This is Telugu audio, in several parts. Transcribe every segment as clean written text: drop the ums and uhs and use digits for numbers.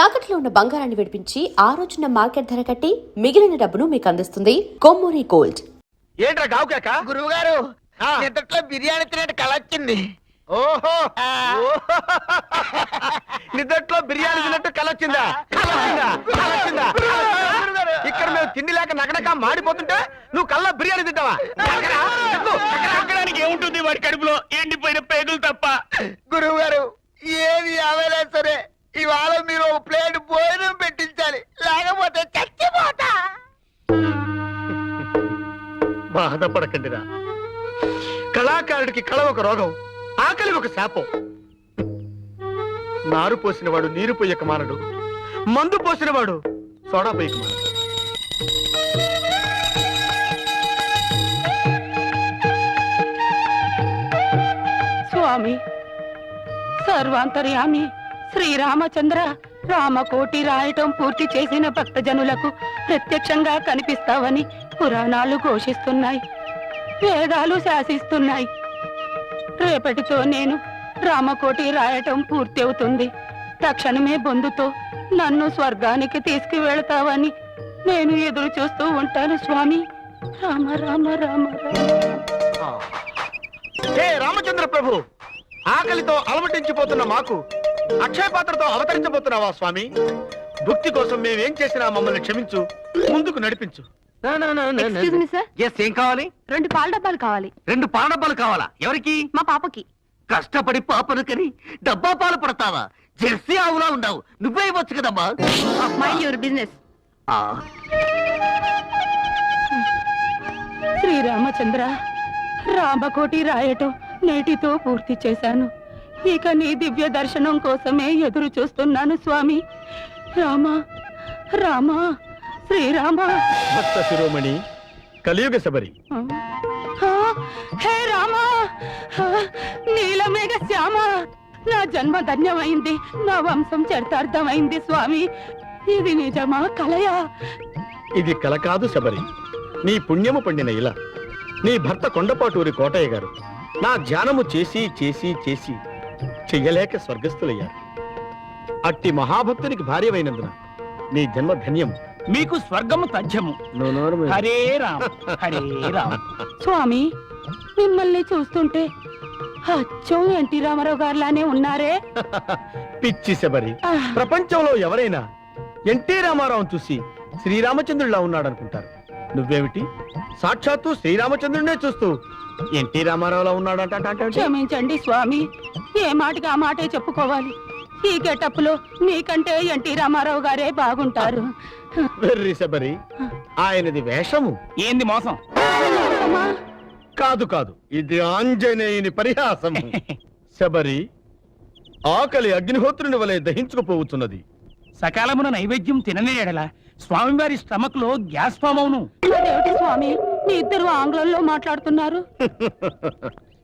తాకట్లో ఉన్న బంగారాన్ని విడిపించి ఆ రోజున మార్కెట్ ధర కట్టి మిగిలిన డబ్బును మీకు అందిస్తుంది కొమ్మూరి గోల్డ్. ఏంట్రా గావుకాక? గురువు గారు నిద్రలో బిర్యానీ తినేట్టు కళ వచ్చింది. ఓహో నిద్రలో బిర్యానీ తిన్నట్టు కలొచ్చిందా? ఇక్కడ మేము తిండి లేక నగనక మాడిపోతుంటే నువ్వు కళ్ళ బిర్యానీ తింటావా? ఏముంటుంది వాడి కడుపులో ఎండిపోయిన పేగులు తప్ప. గురువు గారు ఏది అవైనా సరే ఇవాళ మీరు ఒక ప్లేట్ భోజనం పెట్టించాలి, లేకపోతే చచ్చిపోతా. బాధపడకండిరా, కళాకారుడికి కళ ఒక రోగం, ఆకలి ఒక శాపం. నారు పోసిన వాడు నీరు పోయక మానడు, మందు పోసిన వాడు సోడా పోయక మానడు. స్వామి సర్వాంతర్యామి శ్రీరామచంద్ర, రామకోటి రాయటం పూర్తి చేసిన భక్తజనులకు ప్రత్యక్షంగా కనిపిస్తావని పురాణాలు ఘోషిస్తున్నాయి, వేదాలు శాసిస్తున్నాయి. రేపటితో నేను రామకోటి రాయటం పూర్తి అవుతుంది. తక్షణమే బొందుతో నన్ను స్వర్గానికి తీసుకువెళతావని నేను ఎదురు చూస్తూ ఉంటాను స్వామి. రామ రామ రామ రామ. హే రామచంద్ర ప్రభు, ఆకలితో అలమటించిపోతున్న మాకు అక్షయ పాత్రతో అవతరించబోతున్నావా స్వామి? భక్తి కోసం మేమేం చేసినా మమ్మల్ని క్షమించు, ముందుకు నడిపించు. Excuse me, sir. ఏం కావాలి? 2 పాల డబ్బాలు కావాలి. 2 పాల డబ్బాలు కావాలా? ఎవరికి? మా పాపకి. కష్టపడి పాపను కని డబ్బా పాలు పడతావా? జెర్సీ ఆవులా ఉండవు, నువ్వే ఇవ్వచ్చు కదమ్మా. Mind your business. శ్రీరామచంద్ర, రామకోటి రాయటం నేటితో పూర్తి చేశాను. ఇక నీ దివ్య దర్శనం కోసమే ఎదురు చూస్తున్నాను స్వామి. రామ రామ శ్రీరామ. భక్త శిరోమణి కలియుగ శబరి. హే రామ, నీలమేఘ శ్యామ, నా జన్మ ధన్యమైంది, నా వంశం చరితార్థమైంది స్వామి. ఇది నిజమా కలయా? ఇది కల కాదు శబరి, నీ పుణ్యము పండిన ఇలా. నీ భర్త కొండపాటూరి కోటయ్య గారు నా ధ్యానము చేసి చేసి చేసి చెయ్యలేక స్వర్గస్థులయ్యారు. అట్టి మహాభక్తునికి భార్యమైనందున నీ జన్మ ధన్యము. మీకు స్వర్గము తథ్యము. హరే రామ్ హరే రామ్. స్వామి, మిమ్మల్ని చూస్తుంటే అచ్చం ఎన్టీ రామారావు గారిలానే ఉన్నారే. పిచ్చి శబరి, ప్రపంచంలో ఎవరైనా ఎన్టీ రామారావు చూసి శ్రీరామచంద్రుడిలా ఉన్నాడనుకుంటారు. నువ్వేమిటి సాక్షాత్తు శ్రీరామచంద్రుడినే చూస్తూ ఎన్టీ రామారావులా ఉన్నాడంట. క్షమించండి స్వామి, ఏ మాటకి ఆ మాటే చెప్పుకోవాలి. ఈ గెటప్ లో మీకంటే ఎన్టీ రామారావు గారే బాగుంటారు. వెర్రి శబరి, ఆయనది వేషము. ఏంది మోసం? కాదు కాదు, ఇది ఆంజనేయుని పరిహాసము. శబరి, ఆకలి అగ్నిహోత్రుని వలె దహించుకుపోతున్నది. సకాలమున నైవేద్యం తినని ఎడల స్వామివారి స్టమక్ లో గ్యాస్ ఫామ్ అవును. అదేమిటి స్వామి, మీ ఇద్దరు ఆంగ్లంలో మాట్లాడుతున్నారు?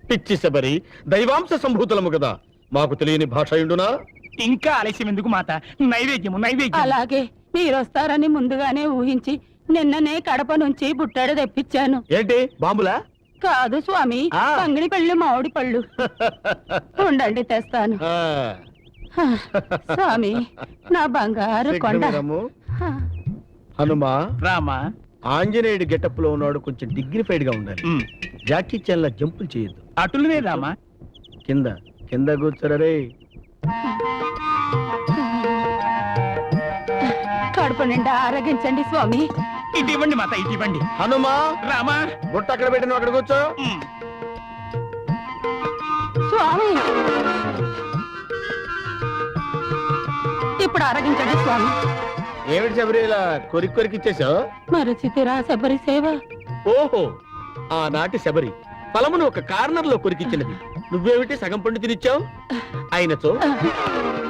పిచ్చి శబరి, దైవాంశ సంభూతులము కదా, మాకు తెలియని భాష ఉండునా? ఇంకా ఆలస్యం ఎందుకు మాత? నైవేద్యము నైవేద్యం. అలాగే, మీరొస్తారని ముందుగానే ఊహించి నిన్ననే కడప నుంచి బుట్టాడు తెప్పించాను. ఏంటి బాంబులా? కాదు స్వామి, పంగిడి పళ్ళు మామిడి పళ్ళు. ఉండండి తెస్తాను. స్వామి, నా బంగారు కొండ. హనుమా, రామా, ఆంజనేయుడి గెటప్ లో ఉన్నాడు, కొంచెం డిగ్నిఫైడ్ గా ఉండాలి. జాకీ చాన్ లా జంపులు చేయొద్దు. అటులనే రామా. కింద కింద కూర్చోరే. కడుపు నిండా ఆరగించండి స్వామి. ఇటు ఇవ్వండి మాత, ఇటు ఇవ్వండి. హనుమా, రామా, బుట్ట అక్కడ పెట్టిన అక్కడ కూర్చో. స్వామి, ఇప్పుడు ఆరగించండి స్వామి. ఏమిటి శబరి ఇలా కొరికి కొరికిచ్చేసావు? మరచితిరా శబరి సేవ. ఓహో, ఆనాటి శబరి ఫలమును ఒక కార్నర్ లో కొరికిచ్చినది. నువ్వేమిటి సగం పండు తినిచ్చావు? అయినచో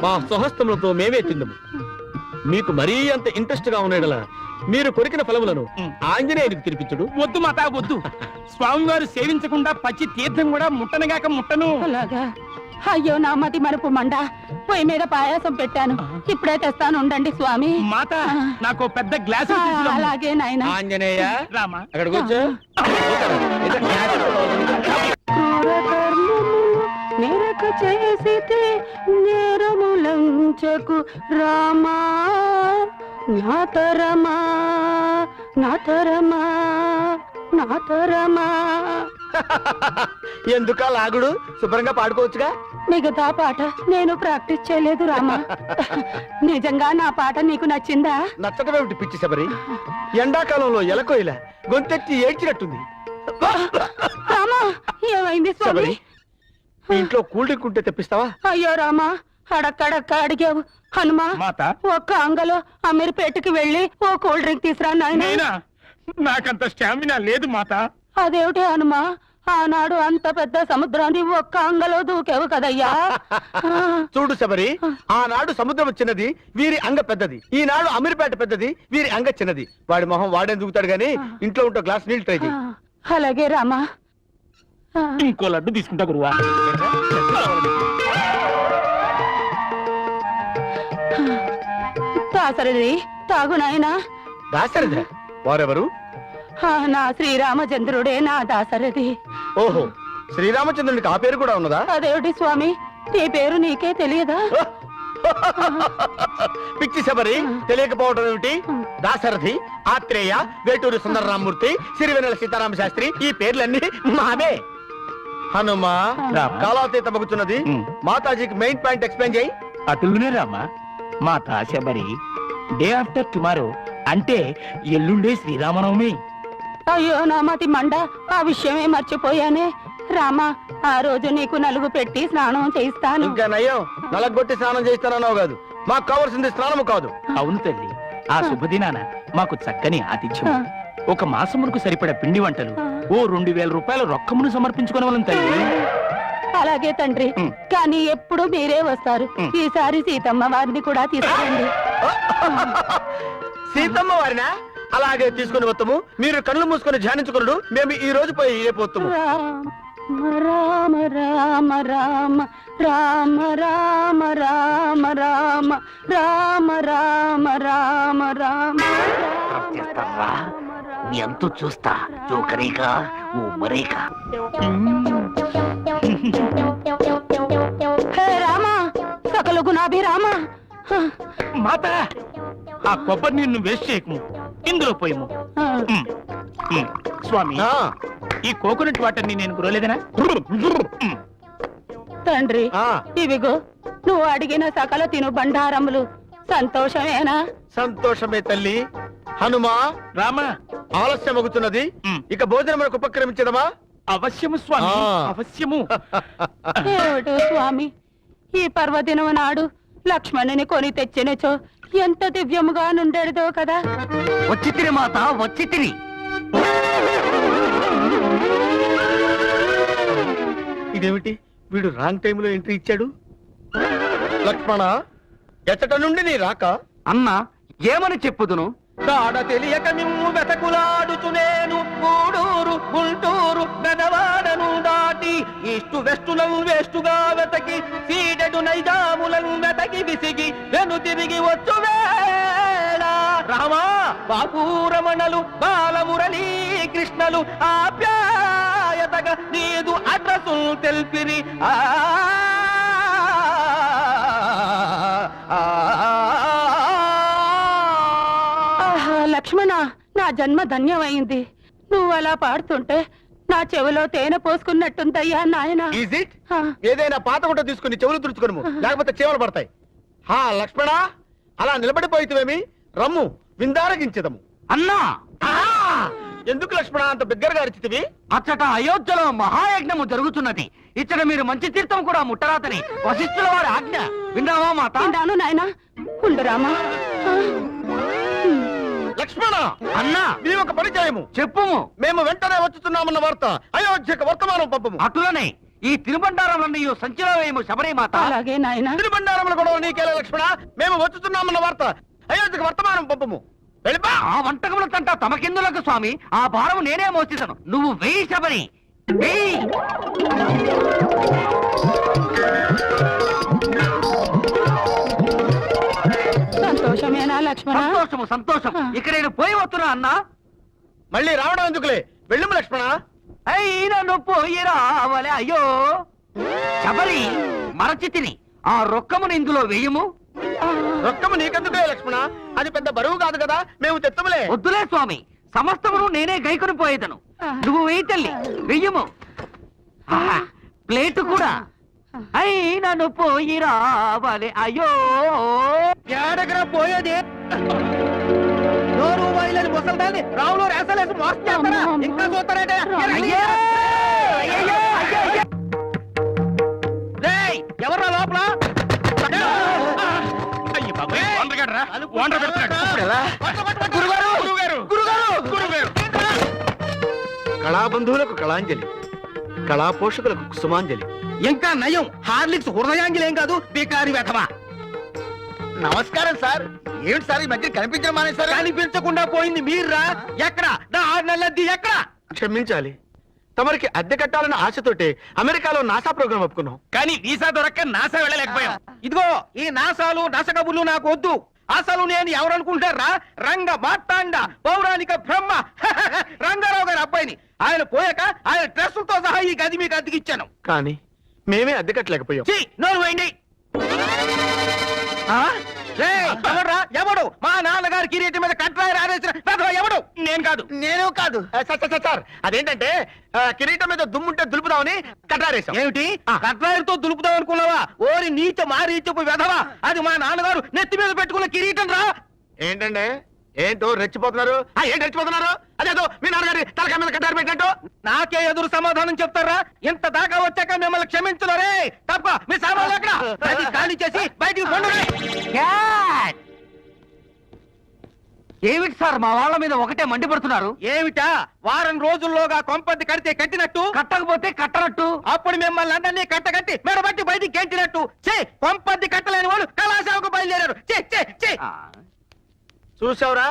మా స్వహస్తములతో మేమే తిందము. మీకు మరీ అంత ఇంట్రెస్ట్ గా ఉన్నాడలా మీరు కొరికిన ఫలములను ఆంజనేయునికి తినిపించుడు. వద్దు మాత వద్దు, స్వామివారు సేవించకుండా పచ్చి తీర్థం కూడా ముట్టనగాక ముట్టను. అలాగా? అయ్యో నా మతి మరుపు మండ, పొయ్యి మీద పాయాసం పెట్టాను, ఇప్పుడే తెస్తాను, ఉండండి స్వామి. మాత, నాకు పెద్ద గ్లాసు. అలాగే నాయన. ఆంజనేయ, రామా, అక్కడ కూర్చో. క్రూర కర్మము తెలియక చేసితే నేరములంచకు రామా నాతరమా నాతరమా నాతరమా. ఎందుకా లాగుడు? శుభ్రంగా పాడుకోవచ్చుగా. మిగతా పాట నేను ప్రాక్టీస్ చేయలేదు రామా. నిజంగా నా పాట నీకు నచ్చిందా? నచ్చటమేమిటి పిచ్చి శబరి? ఎండాకాలంలో ఎలకోయిల గొంతెత్తి ఏడ్చినట్టుంది. రామా ఏమైంది స్వామి? శబరి, మీ ఇంట్లో కూల్ డ్రింక్ ఉంటే తెప్పిస్తావా? అయ్యో రామా, అడక్కడక్క అడిగావు. హనుమా, మాత ఒక్క అంగలో అమీర్పేటకి వెళ్ళి ఓ కూల్ డ్రింక్ తీసురా నాయనా. నాకంత స్టామినా లేదు మాత. అదేమిటి హనుమా, ఆనాడు అంత పెద్ద సముద్రాన్ని ఒక్క అంగలో దూకేవు కదయ్యా. చూడు శబరి, ఆనాడు సముద్రం చిన్నది, వీరి అంగ పెద్దది. ఈనాడు అమీర్పేట పెద్దది, వీరి అంగ చిన్నది. వాడి మొహం వాడే దూకుతాడు గాని ఇంట్లో ఉంటే గ్లాస్ నీళ్ళు ట్రై చేయి. అలాగే రామా. ఇంకో లడ్డు తీసుకుంటా గురువా. దాసరిది తాగు నాయనా. దాశరథ వారెవరు? నా శ్రీరామచంద్రుడే నా దాసరిది. ఓహో, శ్రీరామచంద్రునికి ఆ పేరు కూడా ఉన్నదా? అదేమిటి స్వామి, నీ పేరు నీకే తెలియదా? పిచ్చి శబరి, తెలియకపోవడం ఏమిటి? దాశరథి, ఆత్రేయ, వేటూరి సుందరరామూర్తి, సిరివెన్నెల సీతారామ శాస్త్రి, ఈ పేర్లన్నీ మావే. హనుమా, కాలాతీత మగుతున్నది. మాతాజీకి మెయిన్ పాయింట్ ఎక్స్ప్లెయిన్ చేయి. అటునే రామా. మాత శబరి, డే ఆఫ్టర్ టుమారో అంటే ఎల్లుండే శ్రీరామనవమి. అయ్యో నా మతి మండ, ఆ విషయమే మర్చిపోయానే. రామా, ఆ రోజు నీకు నలుగు పెట్టి స్నానం చేయిస్తాను. ఇంకా నయ్యం, నలగొట్టి స్నానం చేస్తానన్నావు కాదు. మాకు కావాల్సింది స్నానము కాదు. అవును తల్లి, ఆ శుభదినాన మాకు చక్కని ఆతిథ్యం, ఒక మాసమునకు సరిపడ పిండి వంటలు, ఓ 2000 రూపాయల రొక్కమును సమర్పించుకోవడం తల్లి. అలాగే తండ్రి, కానీ ఎప్పుడు మీరే వస్తారు. ఈసారి సీతమ్మ వారిని కూడా తీసుకురండి. సీతమ్మ వారినా? అలాగే తీసుకుని వస్తాము. మీరు కళ్ళు మూసుకొని ధ్యానించుకున్నాడు, మేము ఈ రోజు పోయి రేపోతాము. రామ రామ రామ రామ రామ రామ రామ రామ రామ రామ రామ చేస్తావా? నీ అంతు చూస్తా. జోకరేగా ఓ మరేగా. రామ సకల గుణాభి రామ. మాత, ఆ కొబ్బరి నీళ్ళు వేస్ట్ చేయకము, ఇందులో పోయము. స్వామి, ఆ, ఈ కోకోనట్ వాటర్ ని నేను గురలేదనా? తండ్రి, ఆ, ఇవిగో నువ్వు అడిగిన సకల తిను బండారములు. సంతోషమేనా? సంతోషమే తల్లి. హనుమా, రామా, ఆలస్యం అగుతున్నది. ఇక భోజనములకు ఉపక్రమించదమా? అవశ్యము స్వామి, ఆ. అవశ్యము. ఏమిటో స్వామి, ఈ పర్వదినం నాడు లక్ష్మణుని కొని తెచ్చినచో ఎంత దివ్యముగా నుండేదో కదా. వచ్చి తిని మాత, వచ్చి తిని. ఇదేమిటి, వీడు రాంగ్ టైంలో ఎంట్రీ ఇచ్చాడు? లక్ష్మణ, ఎచ్చట నుండి నీ రాక? అన్నా, ఏమని చెప్పుదును? దాడ తెలియక మిమ్ము వెతకులాడుచునేను గూడూరు గుంటూరు గదవాడను దాటి ఈస్టు వెస్టులను వేస్టుగా వెతకి సీడెడు నైజాములను వెతకి విసిగి వెను తిరిగి వచ్చు వేళ రామా బాపూరమణలు బాలమురళీ కృష్ణలు ఆప్యాయతగా నీదు అడ్రసు తెల్పిరి. లక్ష్మణ, నా జన్మ ధన్యమైంది. నువ్వు అలా పాడుతుంటే నా చెవిలో తేనె పోసుకున్నట్టుందయ్యా నాయన. Is it? ఏదైనా పాత గుట్ట తీసుకుని చెవులు తుడుచుకోను, లేకపోతే చేవలు పడతాయి. హా లక్ష్మణ, అలా నిలబడిపోయితేవేమి? రమ్ము విందారగించదము. అన్నా, ఎందుకు లక్ష్మణ అంత బిగ్గరగా అరిచితివి? అచ్చట అయోధ్యలో మహాయజ్ఞము జరుగుతున్నది. ఇచ్చట మీరు మంచి తీర్థం కూడా ముట్టరాతని వశిష్ఠుల వారి ఆజ్ఞ. విన్నావా మాత? విన్నాను నాయన. ఉండు రామా. లక్ష్మణ, అన్నా, నీ ఒక పరిచయము చెప్పుము. మేము వెంటనే వచ్చుతున్నామన్న వార్త అయోధ్యకు వర్తమానం పంపము. అటులనే ఈ తిరుబండారంలో సంచిలో వేయము శబరి మాత. అలాగే నాయన. తిరుబండారముల గొడవ నీకేలా లక్ష్మణ? మేము వచ్చుతున్నామన్న వార్త అయోధ్యకు వర్తమానం పంపము. వెళ్ళిపా. ఆ వంటకముల తంట తమకెందులకు స్వామి? ఆ భారము నేనే మోస్తాను. నువ్వు వెయ్యి శబరి, వెయ్యి. సంతోషమేనా లక్ష్మణ? సంతోషము, సంతోషం. ఇక నేను పోయి వస్తున్నా అన్నా. మళ్ళీ రావడం ఎందుకులే, వెళ్ళిము లక్ష్మణ. అయ్యి నన్ను పోయి రావలే. అయ్యో శబరి మరచి తిని ఆ రొక్కమును ఇందులో వేయము. రొక్కము నీకెందుకే లక్ష్మణ, అది పెద్ద బరువు కాదు కదా, మేము తెత్తములే. వద్దులే స్వామి, సమస్తమును నేనే గైకొని పోయేదను. నువ్వు వెయ్యి తల్లి, వెయ్యము. ఆహా, ప్లేటు కూడా. అయ్యి నన్ను పోయి రావాలి. అయ్యో ఏడగర పోయేది నోరు వైలని ముసల్దాన్ని రావులో రేసలేసి మోసం చేస్తారా? ఇంకా చూస్తారంటే అయ్యో! అయ్యయ్యో! అయ్యయ్యో! ఎవరా లోపల? కళాబంధువులకు కళాంజలి, కళా పోషకులకు కుసుమాంజలి. ఇంకా నయం, హార్లిక్స్ హృదయాంజలి ఏం కాదు, బీకారి వెధవా. నమస్కారం సార్. ఏమిటి సార్ ఈ మధ్య కనిపించడం మానేశారు? కనిపించకుండా పోయింది మీర్రా. ఎక్కడ నా 6 నెలలది ఎక్కడ? క్షమించాలి, తమరికి అద్దె కట్టాలన్న ఆశతోటే అమెరికాలో నాసా ప్రోగ్రాం ఒప్పుకున్నాం, కానీ వీసా దొరక్క నాసా వెళ్ళలేకపోయాం. ఇదిగో ఈ నాసాలు నసకబుర్లు నాకు వద్దు. అసలు నేను ఎవరనుకుంటారా? రంగ మార్తాండ పౌరాణిక బ్రహ్మ రంగారావు గారి అబ్బాయిని. ఆయన పోయాక ఆయన డ్రెస్సులతో సహా ఈ గది మీకు అద్దెకిచ్చాను, కానీ మేమే అద్దె కట్టలేకపోయాం. నోరు వేయండి. ఎవడ్రా? ఎవడు మా నాన్నగారి కిరీటి మీద కట్రాయర్ ఆరేసిన ఎవడు? నేను కాదు. నేను కాదు సార్. అదేంటంటే కిరీటం మీద దుమ్ముంటే దులుపుదామని కట్రారేసాం. ఏమిటి కట్రాయర్తో దులుపుదాం అనుకున్నావా? ఓరి నీచ మారీచపు వెధవా, అది మా నాన్నగారు నెత్తి మీద పెట్టుకున్న కిరీటం రా. ఏంటంటే ఏంటో రెచ్చిపోతున్నారు? ఏంటి రెచ్చిపోతున్నారు? అదేదో మీ నాన్నగారి తలకాయ మీద కట్టారు పెట్టినట్టు నాకే ఎదురు సమాధానం చెప్తారా? ఇంత దాకా వచ్చాక మిమ్మల్ని క్షమించలరే తప్ప. మీ సామాన్లు ఎక్కడ? అది ఖాళీ చేసి బయటికి పండుగ. ఏమిటి సార్ మా వాళ్ళ మీద ఒకటే మండిపడుతున్నారు? ఏమిటా? వారం రోజుల్లోగా కొంపది కడితే కట్టినట్టు, కట్టకపోతే కట్టనట్టు. అప్పుడు మిమ్మల్ని అందరినీ కట్టగట్టి మెడబట్టి బయటికి గెంటినట్టు. కొంపది కట్టలేని వాళ్ళు కళాశాలకు బయలుదేరారు. చూసావురా,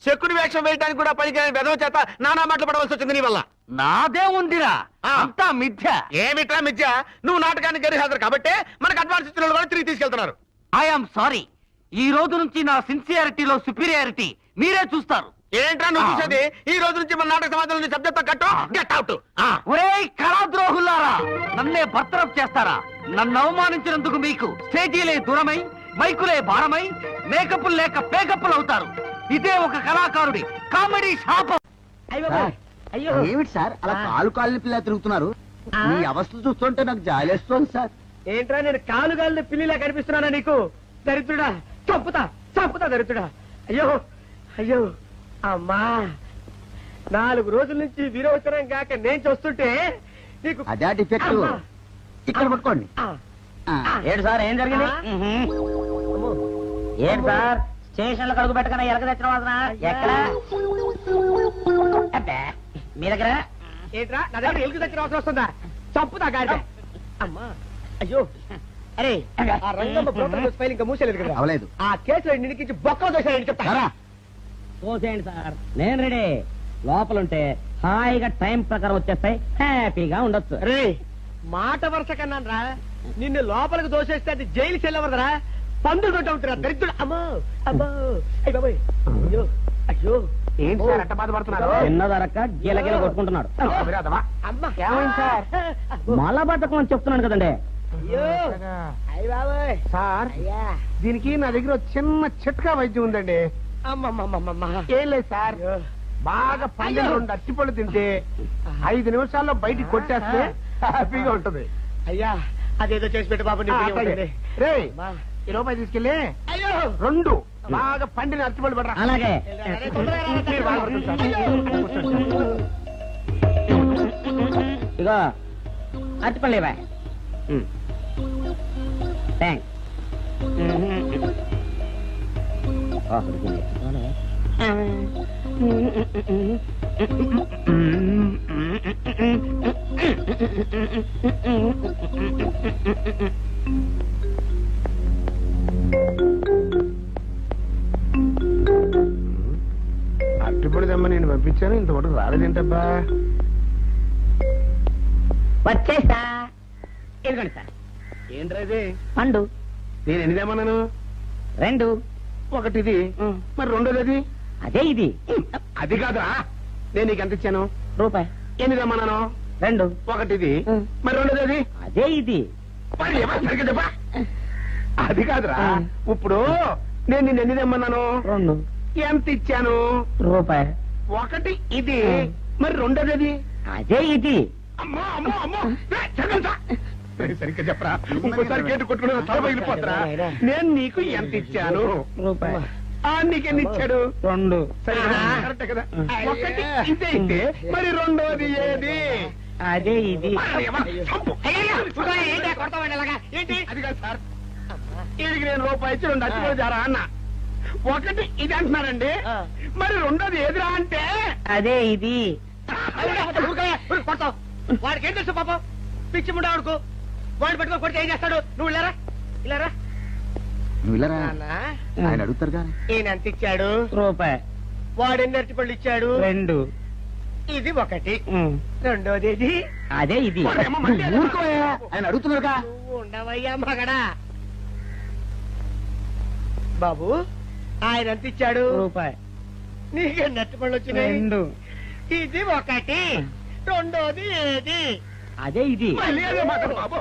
శకుని వేషం వేయడానికి కూడా పనికిరాని వెధవ చేత నానా మాటలు పడవలసి వచ్చింది నీ వల్ల. నాదే ఉందిరా, అంతా మిథ్య. ఏమిట్రా మిథ్య? నువ్వు నాటకానికి గరి హాజరు కాబట్టి మనకు అడ్వాన్స్ ఇచ్చిన వాళ్ళు కూడా తిరిగి తీసుకెళ్తున్నారు. I'm sorry. ఈ రోజు నుంచి నా సిన్సియారిటీలో సుపీరియారిటీ మీరే చూస్తారు. ఏంట్రా నువ్వు చూసేది? ఈ రోజు నుంచి మన నాటక సమాజంలో శబ్దంతో కట్టు, గెట్ అవుట్. ఒరేయ్ కళాద్రోహులారా, నన్నే బర్తరఫ్ చేస్తారా? నన్ను అవమానించినందుకు మీకు స్టేజీలే దూరమై, మైకులే భారమై, మేకప్పులు లేక పేకప్పులు అవుతారు. ఇదే ఒక కళాకారుడి కామెడీ శాపం. ఏమిటి సార్ అలా కాలు కాలిన పిల్ల తిరుగుతున్నారు? మీ అవస్థలు చూస్తుంటే నాకు జాలేస్తోంది సార్. ఏంట్రా నేను కాలు కాలిన పిల్లిలా కనిపిస్తున్నానా నీకు? దరిద్రుడా, చంపుతా చంపుతా దరిద్రుడా. అయ్యో అయ్యో అమ్మా, 4 రోజుల నుంచి విరోచనం కాక నేను చూస్తుంటే నీకు అదే డిఫెక్ట్. అమ్మా. ఇక్కడ పట్టుకోండి. ఏంటి సార్ ఏం జరిగింది? ఏంటి సార్ స్టేషన్ లో కడుగు పెట్టకనే ఎలక తెచ్చిన వాసన ఎక్కడ? మీ దగ్గర ఏంట్రా నా దగ్గర ఎలుగు తెచ్చిన అవసరం వస్తుందా? చంపుతా గాడి. అమ్మా అయ్యో. అరే ఆ రంగమ్మ బ్రోకర్ ఫైల్ ఇంకా మూసేలేదు కదా? అవలేదు. ఆ కేసులో నిడికించి బొక్కలు దోశాడని చెప్తా. చూసేయండి సార్, నేను రెడీ. లోపలుంటే హాయిగా టైం ప్రకారం వచ్చేస్తాయి, హ్యాపీగా ఉండొచ్చు. రే మాట వరుస కన్నాను రా, నిన్ను లోపలికి దోసేస్తే అది జైలు చెల్లవదరా, పందులు కొట్ట ఉంటారా దరిద్రుడు. అమ్మో అమ్మో అయ్య బాబోయ్. అయ్యో అయ్యో. ఏంటి సార్ అట్ట బాధపడుతున్నారు? చిన్నదరక్క గీలగీల కొట్టుకుంటున్నాడు. అమ్మా ఏమైంది సార్? మళ్ళా బట్టకం అని చెప్తున్నాను కదండి. అయ్యో అయ్య బాబోయ్. సార్ దీనికి నా దగ్గర చిన్న చిట్కా వైద్యం ఉందండి. అమ్మమ్మమ్మమ్మ ఏం లేదు సార్, బాగా పండిన 2 అరటిపళ్ళు తింటే 5 నిమిషాల్లో బయటికి కొట్టేస్తే హ్యాపీగా ఉంటుంది. అయ్యా అదేదో చేసి పెట్టు బాబు. రే ఈ రూపాయి తీసుకెళ్ళి 2 బాగా పండిన అరటిపళ్ళు పడరా. అలాగే. ఇగో అరటిపళ్ళు ఇవ్వ. థ్యాంక్స్. అరటిపళ్ళు తెమ్మ నేను పంపించాను, ఇంతవరకు రాలేదేంటబ్బా. వచ్చేసా. ఇదిగోండి సార్. ఏంట్రా పండు నేను ఎన్ని తెమ్మన్నాను? 2. ఒకటిది, మరి రెండోది అది? అదే ఇది. అది కాదురా, నేను నీకు ఎంత ఇచ్చాను? రూపాయి. ఎన్ని తెమ్మన్నాను? 2. ఒకటిది, మరి రెండోది అది? అదే ఇది మరి ఏమన్నా సరిగ్గా చెప్పా? అది కాదురా, ఇప్పుడు నేను నిన్ను ఎన్ని తెమ్మన్నాను? 2 ఎంత ఇచ్చాను? రూపాయి. 1 ఇది, మరి 2 అది? అదే ఇది. అమ్మో అమ్మో అమ్మో, సరిగ్గా చెప్పరా, ఇంకోసారి గేటు కొట్టుకుని తల పగిలిపోతారా? నేను నీకు ఎంత ఇచ్చాను? రూపాయి. నీకెన్ని ఇచ్చాడు? 2. సరే కదా, కరెక్టే కదా. 1 ఇదే అయితే మరి 2ది ఏది? అదే ఇది. అది కాదు సార్, వీడికి నేను రూపాయి ఇచ్చి 2 అచ్చుకోలు జారా అన్న. 1 ఇది అంటున్నారండి, మరి 2ది ఏదిరా అంటే? అదే ఇది. వాడికి ఏం తెలుసు పాపం, పిచ్చి ముండా వాడుకో. వాడు పెట్టుకో కొడితే ఏం చేస్తాడు? నువ్వు ఇలారా ఇలారా. నువ్వు ఇలా రా. నాన్న, ఆయన అడుగుతారు కానీ. ఈయన ఎంత ఇచ్చాడు? రూపాయి. వాడు ఎన్ని అరటి పళ్ళు ఇచ్చాడు? 2. ఇది 1. 2ది ఇది. అదే ఇది. ఊరుకోయా, ఆయన అడుగుతున్నారుగా. నువ్వు ఉండవయ్యా మగడా. బాబు, ఆయన ఎంత ఇచ్చాడు? రూపాయి. నీకెన్ని అరటి పళ్ళు వచ్చినాయి? 2. ఇది 1. 2ది ఏది? అదే ఇది. మళ్ళీ అదే మాట బాబు.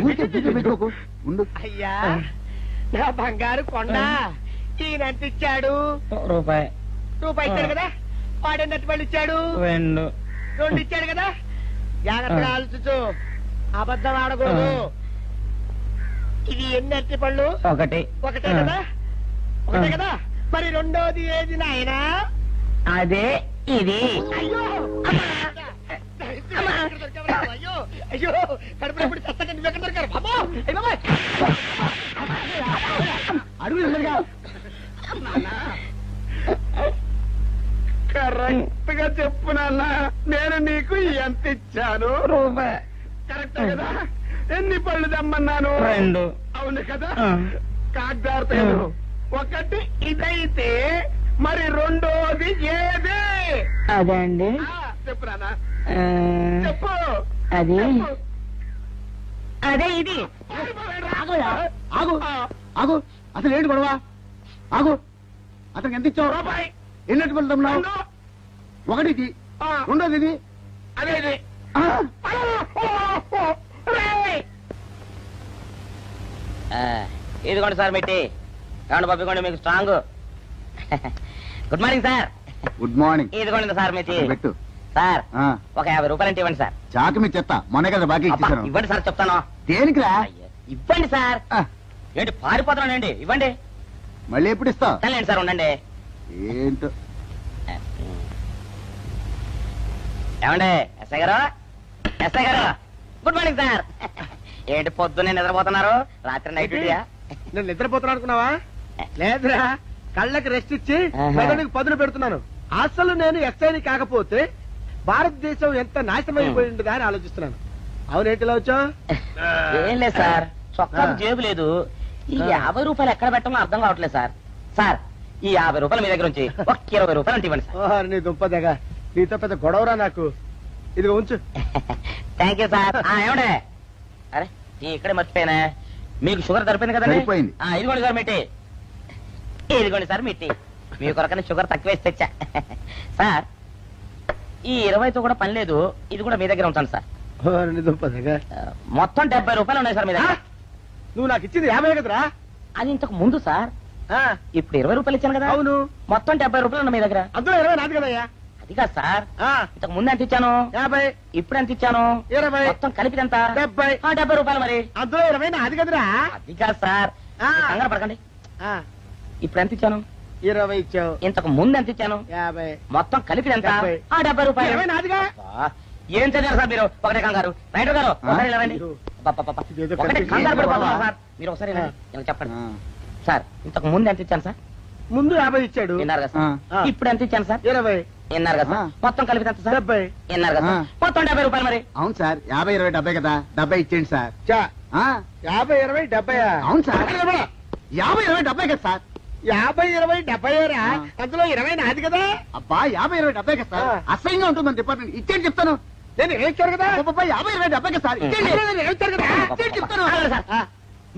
ఊరికే పిచ్చి పెట్టుకోకు. ఉండు. అయ్యా, నా బంగారు కొండ, ఈయన ఎంత ఇచ్చాడు? రూపాయి. రూపాయి ఇచ్చాడు కదా. వాడు ఎన్ని అరటి పళ్ళు ఇచ్చాడు? 2. 2 ఇచ్చాడు కదా. జాగ్రత్తగా ఆలోచించు, అబద్ధం ఆడకూడదు. ఇది ఎన్ని అరటి పళ్ళు? 1. ఒకటే కదా. ఒకటే కదా. మరి 2ది ఏది నాయనా? అదే ఇది. అయ్యో అయ్యో అయ్యో, కడుపులో ఎప్పుడు చస్తగా నువ్వు ఎక్కడ దొరికారు బాబు? అడుగు ఎదురుగా. కరెక్ట్ గా చెప్పు నాన్న, నేను నీకు ఎంత ఇచ్చాను? రూపాయి. కరెక్ట్ కదా. ఎన్ని పళ్ళు తెమ్మన్నాను? 2. అవును కదా. కాగ్దార్తలు 1 ఇదైతే మరి 2ది ఏది? అదే అండి. చెప్పు నాన్న, చెప్పు. అది చెప్పు. అదే ఇది. ఆగోయా, ఆగు ఆగు. అసలు ఏంటి గొడవ? ఆగు. అతనికి ఎంత ఇచ్చావు? రూపాయి. ఎన్నట్టు వెళ్తున్నావు? 1 ఇది, 2ది ఇది. అదే ఇది. ఆ, ఇదిగోండి సార్ మిట్టి. ఏమండి పంపించండి, మీకు strong. Good morning sir. Good morning. ఇదిగోండి సార్ మిట్టి. అక్కడ పెట్టు. సార్, ఆ, ఒక 50 రూపాయలు అంటే ఇవ్వండి సార్. చాకు మీ చెత్త మొన్న కదా బాకీ అబ్బా, ఇచ్చేసాను. ఇవ్వండి సార్ చెప్తాను. దేనికిరా? అయ్యో, ఇవ్వండి సార్. ఆ, ఏంటి పారిపోతున్నానండి? ఇవ్వండి. మళ్ళీ ఎప్పుడు ఇస్తావు? సరేండి సార్, ఉండండి. ఏంటో. ఏమండి ఎస్ఐ గారు, ఎస్ఐ గారు, గుడ్ మార్నింగ్ సార్. ఏంటి పొద్దున్నే నిద్రపోతున్నారు? రాత్రి నైట్ డ్యూటీయా? నేను నిద్రపోతున్నా అనుకున్నావా? లేదురా, కళ్ళకి రెస్ట్ ఇచ్చి ఆహా. మెదడుకి పదును పెడుతున్నాను. అసలు నేను ఎస్ఐని కాకపోతే భారతదేశం ఎంత నాశనం అయిపోయింది అని ఆలోచిస్తున్నాను. అవునేంటిలా వచ్చా? ఏం లేదు సార్, చొక్కాకు జేబు లేదు. ఈ 50 రూపాయలు ఎక్కడ పెట్టాలో అర్థం కావట్లేదు సార్. సార్, ఈ 50 రూపాయలు మీ దగ్గర నుంచి ఒక 20 రూపాయలు అంటే ఇవ్వండి సార్. నీ దుంపదగా, నీతో పెద్ద గొడవరా నాకు. ఇదిగో ఉంచు. Thank you sir. ఏమండే, అరే ఇక్కడే మర్చిపోయానా, మీకు షుగర్ సరిపోయింది కదండి? సరిపోయింది. ఇదిగోండి సార్ మిట్టి. ఇదిగోండి సార్ మిట్టి. మీ కొరకనే షుగర్ తక్కువ వేసి తెచ్చా. సార్, ఈ 20తో కూడా పని లేదు, ఇది కూడా మీ దగ్గర ఉంటాను సార్. నీ దుంపదగా, మొత్తం 70 రూపాయలు ఉన్నాయి సార్ మీ దగ్గర. నువ్వు నాకు ఇచ్చింది 50 కదరా? అది ఇంతకు ముందు సార్. ఇప్పుడు 20 రూపాయలు ఇచ్చాను కదా. అవును, మొత్తం 70 రూపాయలు ఉన్నాయి మీ దగ్గర. అందులో 20 నాది కదయ్యా. అది కాదు సార్, ఇంతకు ముందు ఎంత ఇచ్చాను? 50, ఇప్పుడు ఎంత ఇచ్చాను? 20, మొత్తం కలిపి ఎంత? 70. 70 రూపాయలు మరి. అందులో 20 నాది కదరా? అది కాదు సార్, కంగారు పడకండి. ఇప్పుడు ఎంత ఇచ్చాను? 20 ఇచ్చావు. ఇంతకు ముందు ఎంత ఇచ్చాను? 50. మొత్తం కలిపి ఎంత? 70. 70 రూపాయలు. 20 నాదిగా. అబ్బా, ఏం చదివారు సార్ మీరు? ఒకటే కంగారు. రైటర్ గారు ఒకసారి ఇలా రండి. అబ్బబ్బబ్బ. ఇదేదో ఒకటే కనిపించింది. కంగారు పడిపోతున్నారు సార్. మీరు ఒకసారి ఇలా రండి. ఇలా చెప్పండి ఆ, సార్. ఇంతకు ముందు ఎంత ఇచ్చాను సార్? ముందు 50 ఇచ్చాడు. విన్నారు కదా సార్. ఆ. ఇప్పుడు ఎంత ఇచ్చాను సార్? 20, విన్నారు కదా సార్. ఆ. మొత్తం కలిపి ఎంత సార్? 70. విన్నారు కదా సార్. మొత్తం 70 రూపాయలు మరి. అవును సార్. 50, 20, 70 కదా. 70 ఇచ్చేయండి సార్. చా, ఆ, 50, 20, 70. అవును సార్. 50, 20, 70 కదా సార్. 50, 20, 70 రా. అందులో 20 నాది కదా. అబ్బా, 50, 20, 70 కదా సార్. ఆ. అసహ్యంగా ఉంటుంది మన డిపార్ట్మెంట్. ఇచ్చేయండి చెప్తాను. నేను ఇచ్చారు కదా. అబ్బబ్బా, 50, 20, 70 కదా సార్. ఇచ్చేయండి. నేను ఇచ్చారు కదా. ఇచ్చేయండి చెప్తాను. ఆగండి సార్.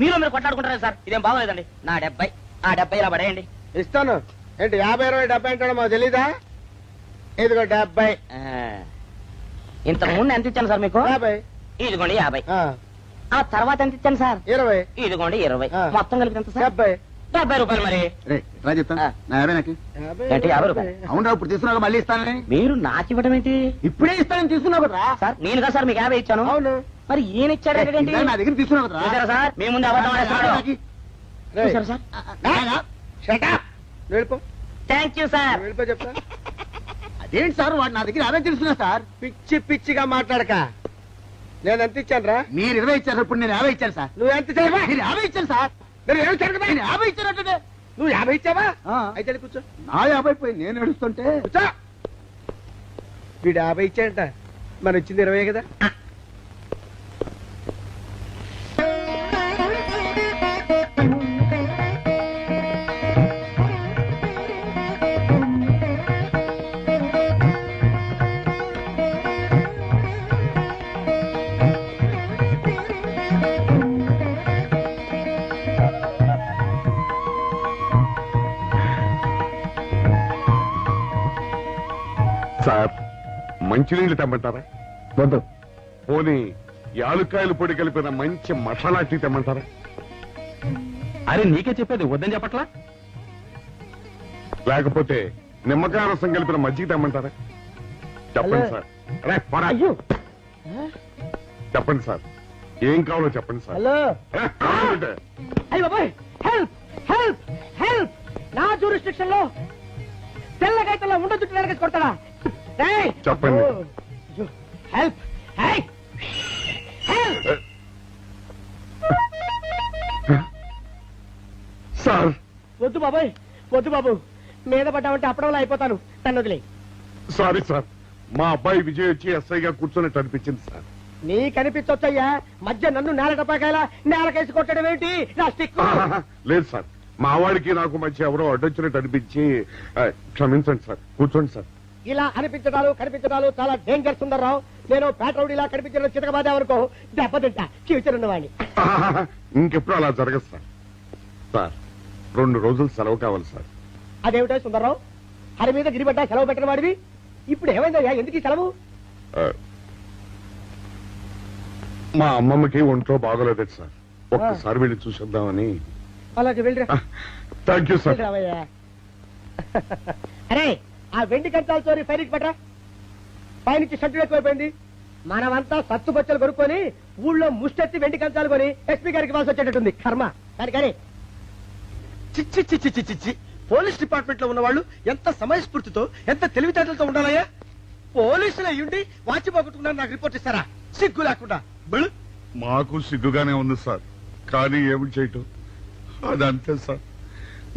మీరు కొట్లాడుకుంటారు సార్. ఇదేం బాగోలేదండి. నా 70, ఆ 70 ఇలా పడేయండి. ఇస్తాను. ఏంటి 50, 20, 70 అంటాడు మాకు తెలీదా? ఇదిగో 70. ఇంతకు ముందు ఎంత ఇచ్చాను సార్ మీకు 50. ఇదిగోండి 50. ఆ, ఆ తర్వాత ఎంత ఇచ్చాను సార్ 20. ఇదిగోండి 20. ఆ. మొత్తం కలిపి ఎంత సార్ 70. 70 రూపాయలు. మరి రే రా చెప్తాను ఆ. నా 50 నాకు 50. ఏంటి 50 రూపాయలు? అవునా ఇప్పుడు తీసుకున్నాక మళ్ళీ ఇస్తానని మీరు నాకు ఇవ్వడం ఏంటి ఇప్పుడే ఇస్తానని తీసుకున్నావు కదా సార్? నేను కదా సార్ మీకు 50 ఇచ్చాను. అవును. మరి ఈయన ఇచ్చాడు ఏంటి? ఇందాక నా దగ్గర తీసుకున్నావు కదా చూసారా సార్ మీ ముందు అబద్ధం ఆడేస్తున్నాడు. రేయ్, చూసారా సార్? shut up. నువ్వు వెళ్ళిపో. Thank you sir. నువ్వు వెళ్ళిపో చెప్తా. అదేంటి సార్ వాడు నా దగ్గర 50 తీసుకున్నా సార్ పిచ్చి పిచ్చిగా మాట్లాడక. నేను ఎంత ఇచ్చాను రా? మీరు 20 ఇచ్చారు ఇప్పుడు నేను 50 ఇచ్చాను సార్ నువ్వు ఎంత ఇచ్చావా? మీరు 50 ఇచ్చాను సార్ నేను ఏమి ఇచ్చాను కదా? నేను 50 ఇచ్చానంటే నువ్వు 50 ఇచ్చావా? ఆ. అయితే వెళ్ళి కూర్చో. నా 50 పోయి నేను ఏడుస్తుంటే కూర్చో. వీడు 50 ఇచ్చాడంట, మనం ఇచ్చింది 20 కదా. సార్ మంచినీళ్ళు తెమ్మంటారా? వద్దు. పోనీ యాలుక్కాయలు పొడి కలిపిన మంచి మసాలా టీ తెమ్మంటారా? అరే నీకే చెప్పేది వద్దని చెప్పట్లా? లేకపోతే నిమ్మకాయ రసం కలిపిన మజ్జిగ తెమ్మంటారా? చెప్పండి హలో. సార్. అరే, పోరా. అయ్యో. చెప్పండి సార్, ఏం కావాలో చెప్పండి సార్. హలో. అరే, కావాలంటే. అయ్య బాబాయ్, హెల్ప్ హెల్ప్ హెల్ప్. నా జ్యూరిస్డిక్షన్ లో తెల్లగైతల్లో ఉండొద్దు నరకేసి కొడతాడా? రేయ్. చెప్పండి. అయ్యో. హెల్ప్. హై. హెల్ప్. సార్ వద్దు బాబాయ్, వద్దు బాబు. మీద పడ్డామంటే అప్పడంలో అయిపోతాను. నన్ను వదిలే. సారీ సార్, మా అబ్బాయి విజయ్ వచ్చి ఎస్ఐగా కూర్చున్నట్టు అనిపించింది సార్. నీ కనిపించొచ్చయ్యా, మధ్య నన్ను నేల టపాకాయలా నేలకేసి కొట్టడం ఏంటి? నా స్టిక్. లేదు సార్, మా వాడికి నాకు మధ్య ఎవరో అడ్డొచ్చినట్టు అనిపించి క్షమించండి సార్. కూర్చోండి సార్. ఇలా అనిపించడాలు కనిపించడాలు చాలా డేంజర్ సుందర్రావు. నేను పేట్రౌడీలా కనిపించడం చితకబాదామనుకో దెబ్బతింటా ఫ్యూచర్ ఉన్నవాడిని. ఇంకెప్పుడు అలా జరగదు సార్. సార్ 2 రోజులు సెలవు కావాలి సార్. అదేమిటో సుందర్రావు, హరి మీద గిరిబడ్డా సెలవు పెట్టిన వాడివి. ఇప్పుడు ఏమైందయ్యా, ఎందుకు ఈ సెలవు? ఆ, మా అమ్మమ్మకి ఒంట్లో బాగోలేదు సార్, ఒక్కసారి వెళ్ళి చూసేద్దామని. అలాగే వెళ్ళిరా. Thank you sir. వెళ్ళిరావయ్యా. అరే, ఆ వెండి కంచాల చోరీ ఫైరికి పట్రా. పైనుంచి షడ్డు ఎక్కువైపోయింది. మనమంతా సత్తు బొచ్చలు కొనుక్కొని ఊళ్ళో ముష్టెత్తి వెండి కంచాలు కొని ఎస్పీ గారికి వాల్సి వచ్చేటట్టుంది కర్మ. కానీ చిచ్చి చిచ్చి చిచ్చి చిచ్చి. పోలీస్ డిపార్ట్మెంట్ లో ఉన్న వాళ్ళు ఎంత సమయస్ఫూర్తితో ఎంత తెలివితేటలతో ఉండాలయ్యా. పోలీసులు అయ్యుండి వాచి పోగొట్టుకున్నారు నాకు రిపోర్ట్ ఇస్తారా? సిగ్గు లేకుండా. బళ్ళు. మాకు సిగ్గుగానే ఉంది సార్, కానీ ఏమి చేయటం, అదంతే సార్.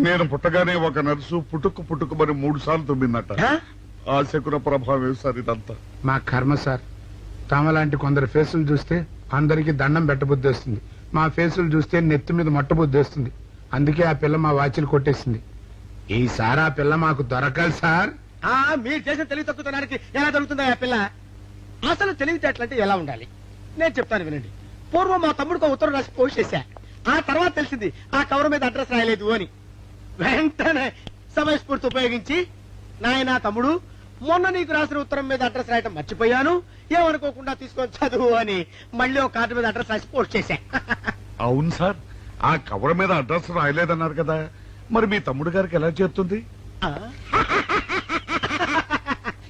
నేను పుట్టగానే ఒక నర్సు పుట్టుకు మరి 3 సార్లు తుమ్మిందట. ఆ శకున ప్రభావం సార్ ఇదంతా. మా కర్మ సార్. తమలాంటి కొందరు ఫేసులు చూస్తే అందరికి దండం పెట్టబుద్ధి వస్తుంది. మా ఫేసులు చూస్తే నెత్తి మీద మట్టబుద్ధి వస్తుంది. అందుకే ఆ పిల్ల మా వాచిలు కొట్టేసింది. ఈసారి ఆ పిల్ల మాకు దొరకాలి సార్. మీరు చేసిన తెలివి తక్కువతనానికి ఎలా దొరుకుతుందా ఆ పిల్ల? అసలు తెలివితేటలంటే ఎలా ఉండాలి నేను చెప్తాను వినండి. పూర్వం మా తమ్ముడికి ఒక ఉత్తరం రాసి పోస్ట్ చేశా. ఆ తర్వాత తెలిసింది ఆ కవర్ మీద అడ్రస్ రాయలేదు అని. వెంటనే సమయస్ఫూర్తి ఉపయోగించి, నాయనా తమ్ముడు, మొన్న నీకు రాసిన ఉత్తరం మీద అడ్రస్ రాయటం మర్చిపోయాను, ఏమనుకోకుండా తీసుకొని చదువు అని మళ్ళీ ఒక కార్డు మీద అడ్రస్ రాసి పోస్ట్ చేశా. అవును సార్, ఆ కవర్ మీద అడ్రస్ రాయలేదన్నారు కదా, మరి మీ తమ్ముడు గారికి ఎలా చేరుతుంది?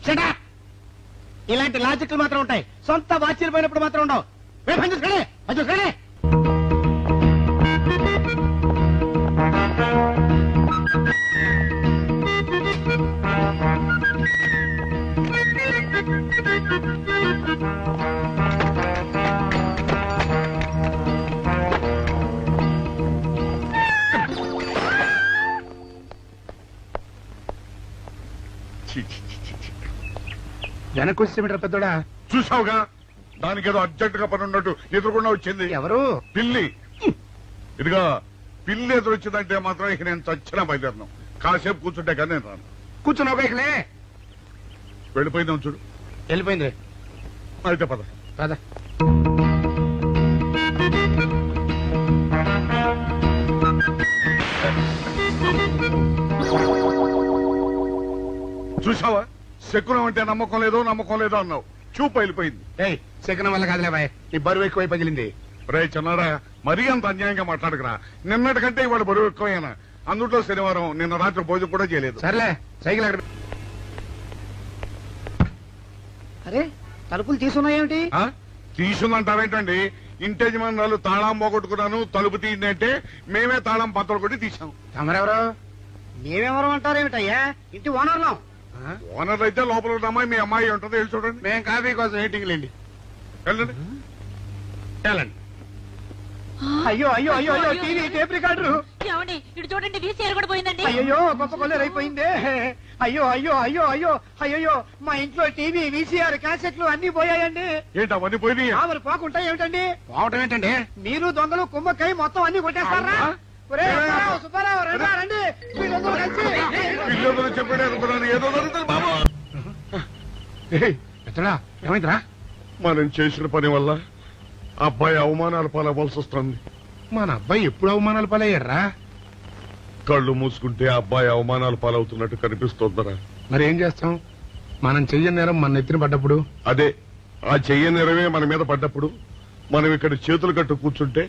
Shut up! ఇలాంటి లాజిక్లు మాత్రం ఉంటాయి, సొంత వాచీలు పోయినప్పుడు మాత్రం ఉండవు. వెనక్కి వచ్చేమిట్రా పెద్దోడా? చూసావుగా, దానికేదో అర్జెంట్ గా పని ఉన్నట్టు ఎదురుకుండా వచ్చింది. ఎవరు? పిల్లి. ఇదిగా పిల్లి ఎదురొచ్చిందంటే మాత్రం ఇక నేను చచ్చినా బయలుదేరను. కాసేపు కూర్చుంటే కానీ నేను రాను. కూర్చున్నావు ఇకలే. వెళ్ళిపోయిందాం చూడు. వెళ్ళిపోయింది. అయితే పద. కదా చూసావా, శకునం అంటే నమ్మకం లేదో అన్నావు. చూపు వెళ్ళిపోయింది. ఏయ్ శకనం వల్ల కాదులే బాయ్, నీ బరువు ఎక్కువై పగిలింది. రే చిన్నారా, మరీ అంత అన్యాయంగా మాట్లాడకురా. నిన్నటికంటే ఇవాళ బరువు ఎక్కువైనా. అందుట్లో శనివారం నిన్న రాత్రి భోజనం కూడా చేయలేదు. సర్లే సైకిల్ అక్కడ అరే తలుపులు తీసున్నాయేమిటి? తీసుందంటారేంటండి? ఇంటి యజమానులు తాళం పోగొట్టుకున్నాను, తలుపు తీయండి అంటే మేమే తాళం పత్రం కొట్టి తీసాం. తమరెవరు? మేమెవరు అంటారేమిటయ్యా? ఇంటి ఓనర్లం. ఓనర్ అయితే లోపల ఉన్న అమ్మాయి మీ అమ్మాయి ఉంటుందో వెళ్ళి చూడండి. మేము కాఫీ కోసం మీటింగ్ లేండి. వెళ్ళండి వెళ్ళండి. అయ్యో అయ్యో అయ్యో అయ్యో టీవీ టేప్ రికార్డరు. ఏమండి ఇటు చూడండి వీసీఆర్ కూడా పోయిందండి. అయ్యో గొప్ప కొల్లేరు అయిపోయిందే. అయ్యో అయ్యో అయ్యో అయ్యో అయ్యో మా ఇంట్లో టీవీ VCR క్యాసెట్లు అన్ని పోయాయండి. ఏంటి అవన్నీ పోయినాయి? మరి పోకుంటా ఏమిటండి? పోవటం ఏంటండి? మీరు దొంగలు కుమ్మక్కై మొత్తం అన్ని కొట్టేస్తారా? ఒరేయ్, సుబ్బారావు, సుబ్బారావు, రండి, రండి. వీళ్ళందరూ కలిసి పిల్లలు చెప్పాడు అనుకున్నాను, ఏదో జరుగుతుంది బాబు. ఏయ్, ఎత్తడా ఏమైందిరా? మనం చేసిన పని వల్ల అబ్బాయి అవమానాలు పాలవలసి వస్తుంది. మన అబ్బాయి ఎప్పుడు అవమానాలు పాలయ్యారా? కళ్ళు మూసుకుంటే అబ్బాయి అవమానాలు పాలవుతున్నట్టు కనిపిస్తోందరా. మరి ఏం చేస్తాం? మనం చెయ్యని నేరం మన నెత్తిన పడ్డప్పుడు. అదే ఆ చెయ్యని నెరవే మన మీద పడ్డప్పుడు మనం ఇక్కడ చేతులు కట్టు కూర్చుంటే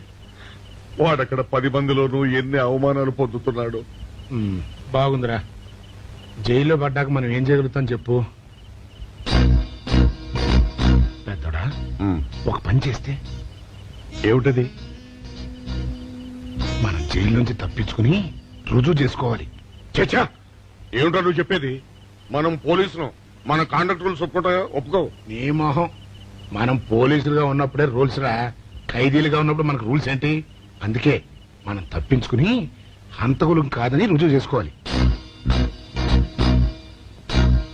వాడక్కడ 10 మందిలోనూ ఎన్ని అవమానాలు పొందుతున్నాడు. బాగుందిరా. జైల్లో పడ్డాక మనం ఏం చేయగలుగుతాం చెప్పు. పెద్దోడా ఒక పని చేస్తే ఏమిటది? మనం జైలు నుంచి తప్పించుకుని రుజువు చేసుకోవాలి. చచ్చా, ఏమిటో నువ్వు చెప్పేది? మనం పోలీసులు, మన కాంట్రాక్టర్లు ఒప్పుకో. నీ మొహం. మనం పోలీసులుగా ఉన్నప్పుడే రూల్స్ రా. ఖైదీలుగా ఉన్నప్పుడు మనకు రూల్స్ ఏంటి? అందుకే మనం తప్పించుకుని హంతకులు కాదని రుజువు చేసుకోవాలి.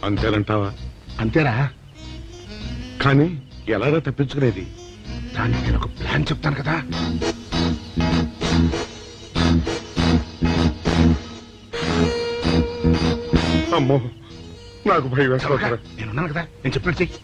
అంతేనంటావా? అంతేరా. కానీ ఎలాగా తప్పించుకునేది? దానికి నేను ఒక ప్లాన్ చెప్తాను కదా. అమ్మో, నాకు భయం వేస్తారా. నేనున్నాను కదా, నేను చెప్పినట్టు చెయ్యి.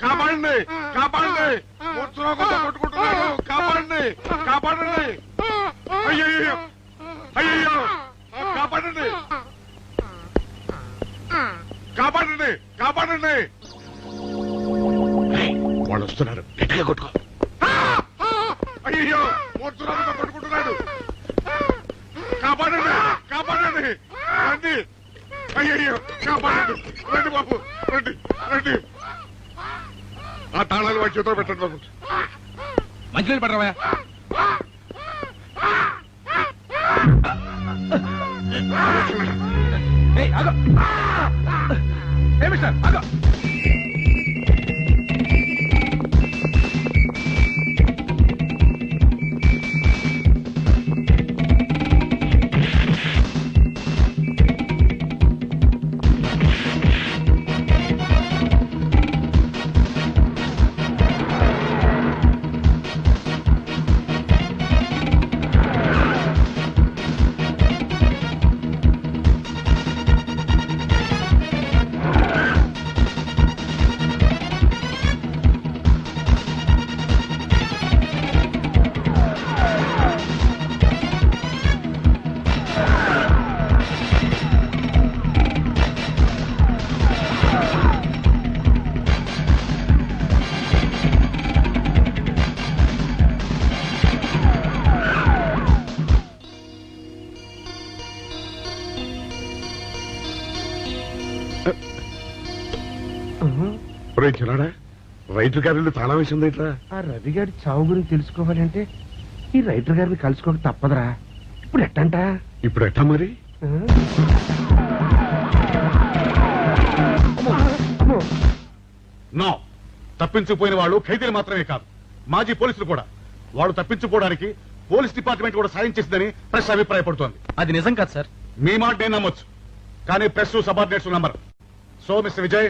కాపాడండి, కాపాడండి, మూర్ఛలోకంతో కొట్టుకుంటున్నాడు. కాపాడండి, కాపాడండి. అయ్యయ్యో, అయ్యయ్యో, కాపాడండి, కాపాడండి, కాపాడండి. వాళ్ళు వస్తున్నారు, గట్టిగా కొట్టుకో. అయ్యో, మూర్ఛలోకంతో కొట్టుకుంటున్నాడు. కాపాడండి, కాపాడండి, రండి. అయ్యయ్యో, కాపాడండి, రండి బాబు, రండి, రండి. ఆ తాళాలు వాడి చేతిలో పెట్టండి బాబు. మంచినీళ్ళు పడరావా? చిన్నాడా, రైటర్ గారి తాళం వేసింది ఇట్లా. ఆ రవి గారి చావు గురించి తెలుసుకోవాలంటే ఈ రైటర్ గారిని కలుసుకోక తప్పదురా. ఇప్పుడు ఎట్టంట? ఇప్పుడు ఎట్టా మరి? నో, తప్పించుకుపోయిన వాళ్ళు ఖైదీలు మాత్రమే కాదు, మాజీ పోలీసులు కూడా. వాళ్ళు తప్పించుకోవడానికి పోలీస్ డిపార్ట్మెంట్ కూడా సాయం చేసిందని ప్రెస్ అభిప్రాయపడుతోంది. అది నిజం కాదు సార్. మీ మాట నేను నమ్మొచ్చు, కానీ press subordinates number. So mister Vijay,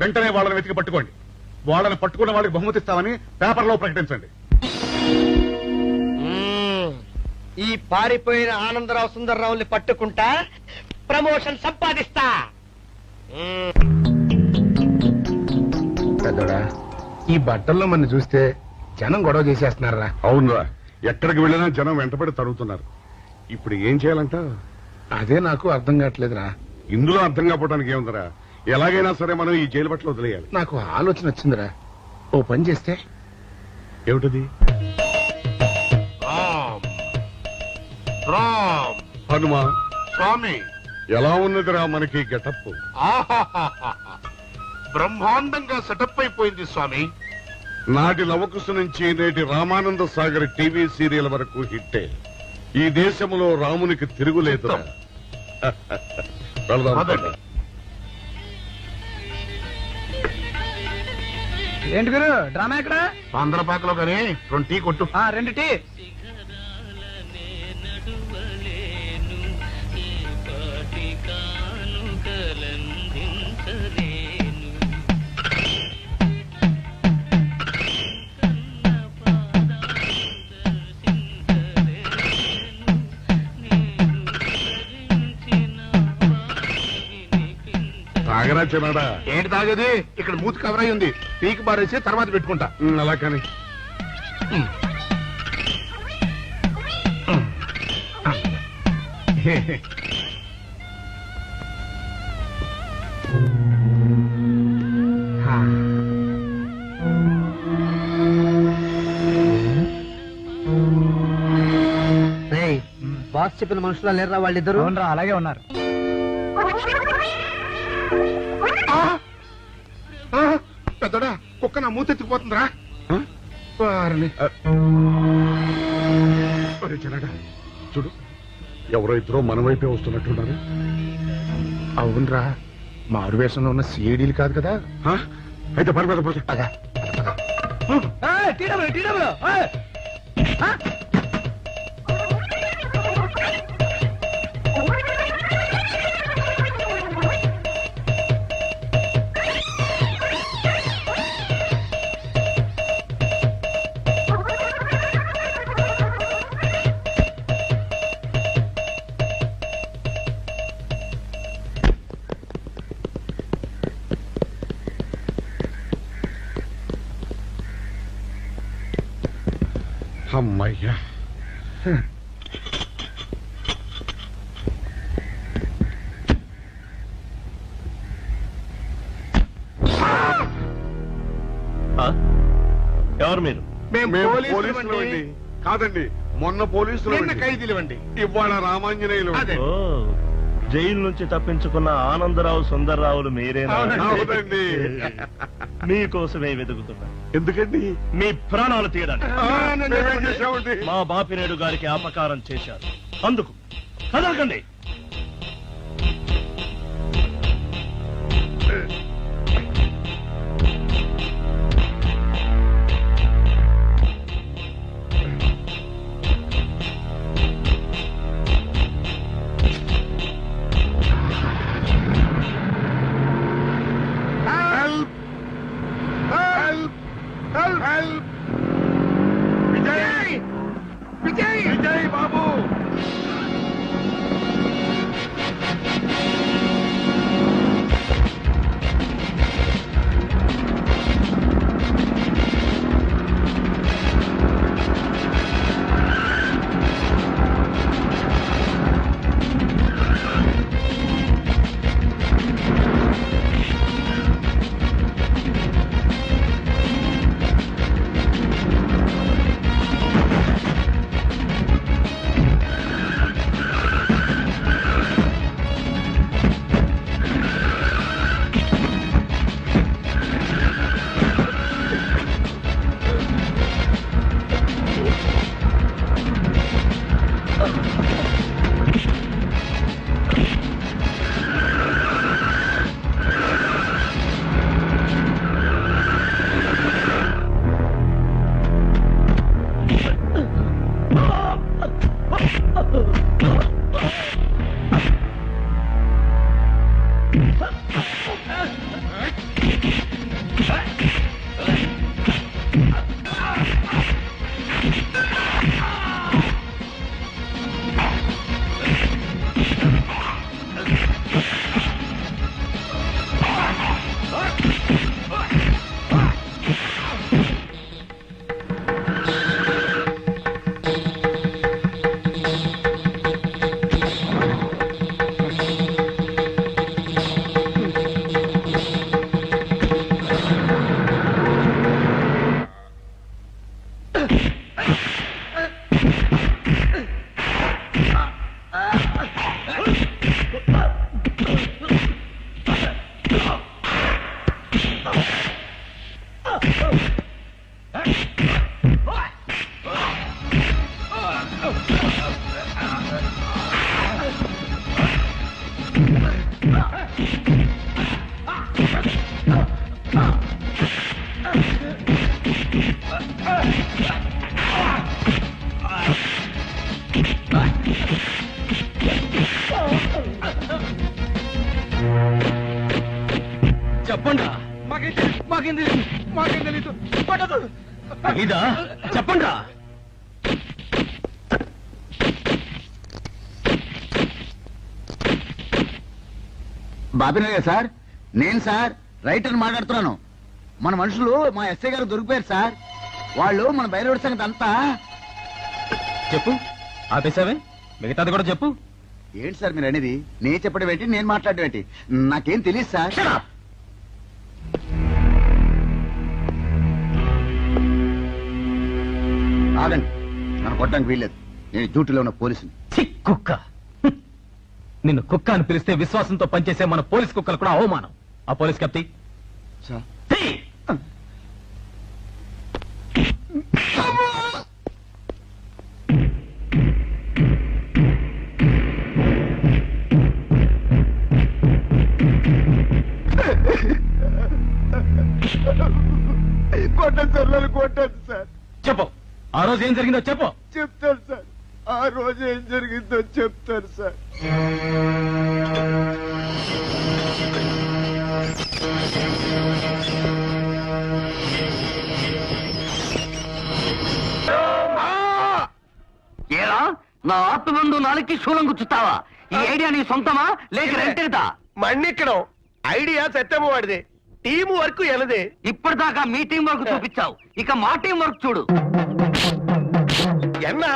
వెంటనే వాళ్ళని వెతికి పట్టుకోండి. వాళ్ళని పట్టుకున్న వాళ్ళకి బహుమతి ఇస్తామని పేపర్లో ప్రకటించండి. ఈ పారిపోయిన ఆనందరావు సుందర్రావుని పట్టుకుంటా ప్రమోషన్ సంపాదిస్తా. పెద్దోడా, ఈ బట్టల్లో మన చూస్తే జనం గొడవ చేసేస్తున్నారా. అవునరా, ఎక్కడికి వెళ్ళినా జనం వెంటబడి తరుగుతున్నారు. ఇప్పుడు ఏం చేయాలంట? అదే నాకు అర్థం కావట్లేదురా. ఇందులో అర్థం కాకపోవడానికి ఏముందరా? ఎలాగైనా సరే మనం ఈ జైలు బట్టలు వదిలేయాలి. నాకు ఆలోచన వచ్చిందిరా. ఓ పని చేస్తే. ఏమిటది? హనుమా స్వామి, ఎలా ఉన్నదిరా మనకి గెటప్? బ్రహ్మాండంగా సెటప్ అయిపోయింది స్వామి. నాటి లవకుశ నుంచి నేటి రామానంద సాగర్ టీవీ సీరియల్ వరకు హిట్టే. ఈ దేశంలో రామునికి తిరుగులేదురా. వెళ్దాం. ఏంటి గురు డ్రామా ఎక్కడ? ఆంధ్రపాకలో కానీ 2 టీ కొట్టు. 2 టీ. తాగరా చిన్నాడా? ఏంటి తాగేది? ఇక్కడ మూతి కవర్ అయి ఉంది. పీకి బారేసి తర్వాత పెట్టుకుంటా. అలా కానీ బాస్ చెప్పిన మనుషులా లేరా వాళ్ళిద్దరు? అలాగే ఉన్నారు. పెద్దడా, కుక్క నా మూతెత్తిపోతుందిరా. వారిని. ఒరే చిన్నాడా, చూడు, ఎవరో ఇద్దరు మన వైపే వస్తున్నట్టున్నారు. అవునరా, మారు వేషంలో ఉన్న సీడీలు కాదు కదా. అయితే పని మీద పద. అమ్మయ్యా, ఎవరు మీరు? మేము పోలీసులమండి. కాదండి, మొన్న పోలీసులు ఖైదీలు. ఇవాళ రామాంజనేయులు. జైలు నుంచి తప్పించుకున్న ఆనందరావు సుందర్రావులు మీరేనా? అవునండి. మీకోసమే వెతుకుతున్నా. ఎందుకండి? మీ ప్రాణాలు తీయడానికి. మేమేం చేశామండి? మా బాపినేడు గారికి అపకారం చేశారు. అందుకు కదలకండి. విజయ్ బాబు, చెప్పండి మాకేం తెలీదు ఇదా చెప్పండి బాబినయ్య సార్, నేను సార్ రైటర్ మాట్లాడుతున్నాను. మన మనుషులు మా ఎస్ఐ గారు దొరికిపోయారు సార్. వాళ్ళు మన బయలుదేరి సంగతి అంతా. చెప్పు, ఆపేసావే, మిగతాది కూడా చెప్పు. ఏంటి సార్ మీరు అనేది? నేను చెప్పడం ఏంటి, నేను మాట్లాడడం ఏంటి? నాకేం తెలియదు సార్. ఆగండి, నన్ను కొట్టడానికి వీల్లేదు. నేను డ్యూటీలో ఉన్న పోలీసుని. ఛీ, కుక్క. నిన్ను కుక్క అని పిలిస్తే విశ్వాసంతో పనిచేసే మన పోలీస్ కుక్కలు కూడా అవమానం. ఆ పోలీస్ కెప్టి సార్ కొట్టండి సార్, నన్ను కొట్టండి సార్. చెప్పు, ఆ రోజు ఏం జరిగిందో చెప్పు. చెప్తాను సార్, ఆ రోజు ఏం జరిగిందో చెప్తాను సార్. ఏరా, నా ఆత్మబంధు నాలుగుకి శూలం గుచ్చుతావా? ఈ ఐడియా నీ సొంతమా లేక రెంటేదా? మన్నిక్కడం ఐడియా సత్యము వాడిదే, టీం వర్క్ ఎలదే. ఇప్పటిదాకా మీ టీం వర్క్ చూపించావు, ఇక మా టీం వర్క్ చూడు. ఎన్నా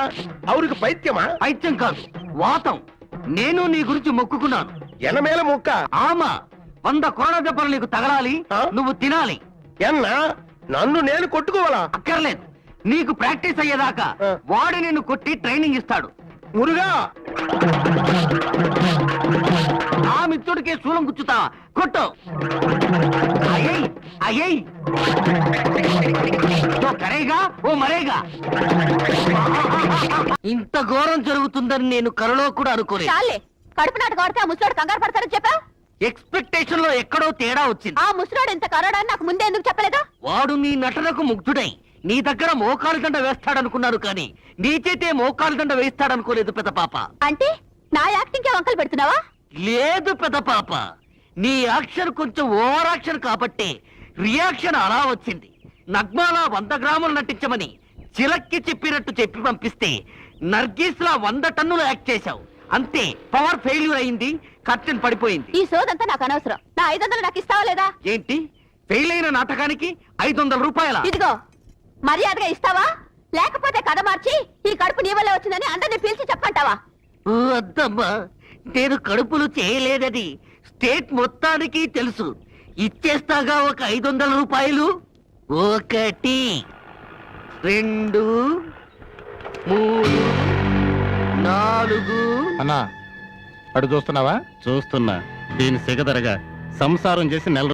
అవురికి పైత్యమా? పైత్యం కాదు, వాతం. నేను నీ గురించి మొక్కుకున్నాను. ఎనమేల ముక్క ఆమా, 100 కొరడ దెబ్బలు నీకు తగలాలి, ఆ? నువ్వు తినాలి. ఎన్నా నన్ను నేను కొట్టుకోవాలా? అక్కర్లేదు, నీకు ప్రాక్టీస్ అయ్యేదాకా ఆ. వాడు నిన్ను కొట్టి ట్రైనింగ్ ఇస్తాడు. మురుగా ఆ మిత్రుడికే శూలం గుచ్చుతావా? కొట్టు. అయ్యయ్ అయ్యయ్, ఓ కరేగా ఓ మరేగా. ఇంత ఘోరం జరుగుతుందని నేను కలలో కూడా అనుకోలేదు. చాలే, కడుపు నాటకం ఆడితే ఆ ముసలోడు కంగారు పడతారని చెప్పా. ఎక్స్పెక్టేషన్ లో ఎక్కడో తేడా వచ్చింది. ఆ ముసలోడు ఇంత కరోడాన్ని నాకు ముందే ఎందుకు చెప్పలేదా? వాడు నీ నటనకు ముగ్ధుడై నీ దగ్గర మోకాలు దండ వేస్తాడనుకున్నారు, కానీ నీ చేతే మోకాలు దండ వేస్తాడనుకోలేదు పెద్ద పాప. అంటే నా యాక్టింగ్ కే వంకలు పెడుతున్నావా? లేదు పెద్ద పాప, నీ యాక్షన్ కొంచెం ఓవర్ యాక్షన్ కాబట్టి రియాక్షన్ అలా వచ్చింది. నగ్మాలా 100 గ్రాములు నటించమని చిలక్కి చెప్పినట్టు చెప్పి పంపిస్తే నర్గీస్లా 100 టన్నులు యాక్ట్ చేశావు. అంతే, పవర్ ఫెయిల్యూర్ అయింది, కర్టెన్ పడిపోయింది. ఈ సోదంతా నాకు అనవసరం. నా 500 నాకు ఇస్తావా లేదా? ఏంటి, ఫెయిల్ అయిన నాటకానికి 500 రూపాయల? ఇదిగో, మర్యాదగా ఇస్తావా లేకపోతే కథ మార్చి ఈ కడుపు నీ వల్ల వచ్చిందని అందరిని పిలిచి చెప్పంటావా? వద్దమ్మా, నేను కడుపులు చేయలేదని స్టేట్ మొత్తానికి తెలుసు. ఇచ్చేస్తాగా ఒక 500 రూపాయలు. 1 2 3 4. అన్నా అడు చూస్తున్నావా? చూస్తున్నా. దీని సిగదరగా సంసారం చేసి నెల